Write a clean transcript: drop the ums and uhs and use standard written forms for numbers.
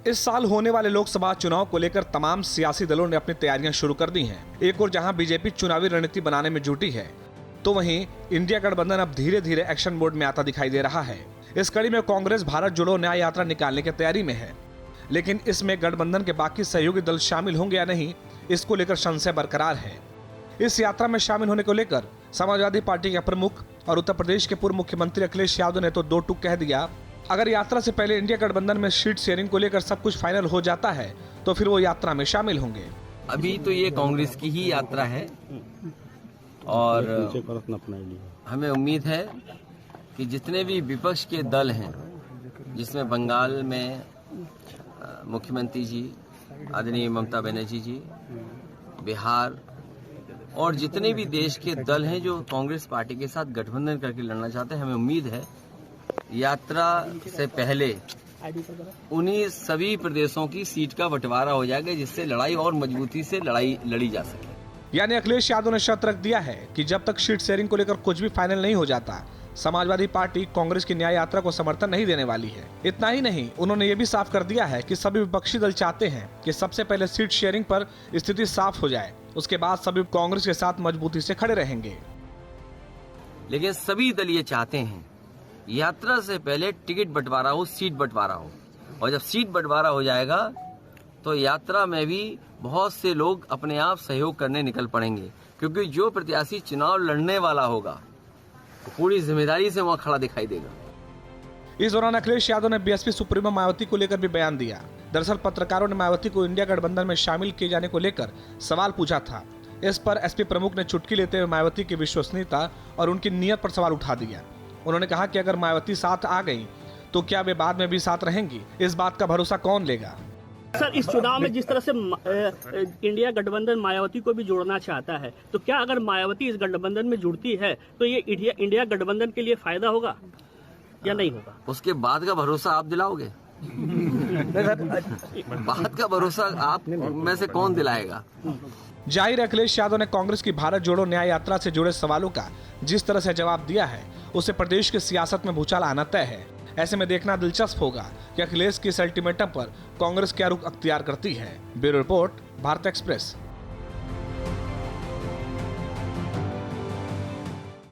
इस साल होने वाले लोकसभा चुनाव को लेकर तमाम सियासी दलों ने अपनी तैयारियां शुरू कर दी हैं। एक और जहां बीजेपी चुनावी रणनीति बनाने में जुटी है, तो वहीं इंडिया गठबंधन अब धीरे धीरे एक्शन मोड में आता दिखाई दे रहा है। इस कड़ी में कांग्रेस भारत जोड़ो न्याय यात्रा निकालने की तैयारी में है, लेकिन इसमें गठबंधन के बाकी सहयोगी दल शामिल होंगे या नहीं, इसको लेकर संशय बरकरार है। इस यात्रा में शामिल होने को लेकर समाजवादी पार्टी के प्रमुख और उत्तर प्रदेश के पूर्व मुख्यमंत्री अखिलेश यादव ने तो दो टूक कह दिया। अगर यात्रा से पहले इंडिया गठबंधन में सीट शेयरिंग को लेकर सब कुछ फाइनल हो जाता है तो फिर वो यात्रा में शामिल होंगे। अभी तो ये कांग्रेस की ही यात्रा है और हमें उम्मीद है कि जितने भी विपक्ष के दल हैं, जिसमें बंगाल में मुख्यमंत्री जी आदरणीय ममता बनर्जी जी, बिहार और जितने भी देश के दल हैं जो कांग्रेस पार्टी के साथ गठबंधन करके लड़ना चाहते हैं, हमें उम्मीद है यात्रा से पहले उन्हीं सभी प्रदेशों की सीट का बंटवारा हो जाएगा, जिससे लड़ाई और मजबूती से लड़ी जा सके। यानी अखिलेश यादव ने शर्त रख दिया है कि जब तक सीट शेयरिंग को लेकर कुछ भी फाइनल नहीं हो जाता, समाजवादी पार्टी कांग्रेस की न्याय यात्रा को समर्थन नहीं देने वाली है। इतना ही नहीं, उन्होंने ये भी साफ कर दिया है कि सभी विपक्षी दल चाहते हैं कि सबसे पहले सीट शेयरिंग पर स्थिति साफ हो जाए, उसके बाद सभी कांग्रेस के साथ मजबूती से खड़े रहेंगे। लेकिन सभी दल ये चाहते हैं यात्रा से पहले टिकट बंटवारा हो, सीट बंटवारा हो, और जब सीट बंटवारा हो जाएगा तो यात्रा में भी बहुत से लोग अपने आप सहयोग करने निकल पड़ेंगे, क्योंकि जो प्रत्याशी चुनाव लड़ने वाला होगा तो पूरी जिम्मेदारी से वहां खड़ा दिखाई देगा। इस दौरान अखिलेश यादव ने बीएसपी सुप्रीमो मायावती को लेकर भी बयान दिया। दरअसल पत्रकारों ने मायावती को इंडिया गठबंधन में शामिल किए जाने को लेकर सवाल पूछा था। इस पर एसपी प्रमुख ने चुटकी लेते हुए मायावती की विश्वसनीयता और उनकी नीयत पर सवाल उठा दिया। उन्होंने कहा कि अगर मायावती साथ आ गई तो क्या वे बाद में भी साथ रहेंगी, इस बात का भरोसा कौन लेगा। सर, इस चुनाव में जिस तरह से इंडिया गठबंधन मायावती को भी जोड़ना चाहता है, तो क्या अगर मायावती इस गठबंधन में जुड़ती है तो ये इंडिया गठबंधन के लिए फायदा होगा या नहीं होगा? उसके बाद का भरोसा आप दिलाओगे? बाद का भरोसा आप में से कौन दिलाएगा? जाहिर अखिलेश यादव ने कांग्रेस की भारत जोड़ो न्याय यात्रा से जुड़े सवालों का जिस तरह से जवाब दिया है, उससे प्रदेश की सियासत में भूचाल आना तय है। ऐसे में देखना दिलचस्प होगा कि अखिलेश की इस अल्टीमेटम पर कांग्रेस क्या रुख अख्तियार करती है। Bureau report, Bharat express.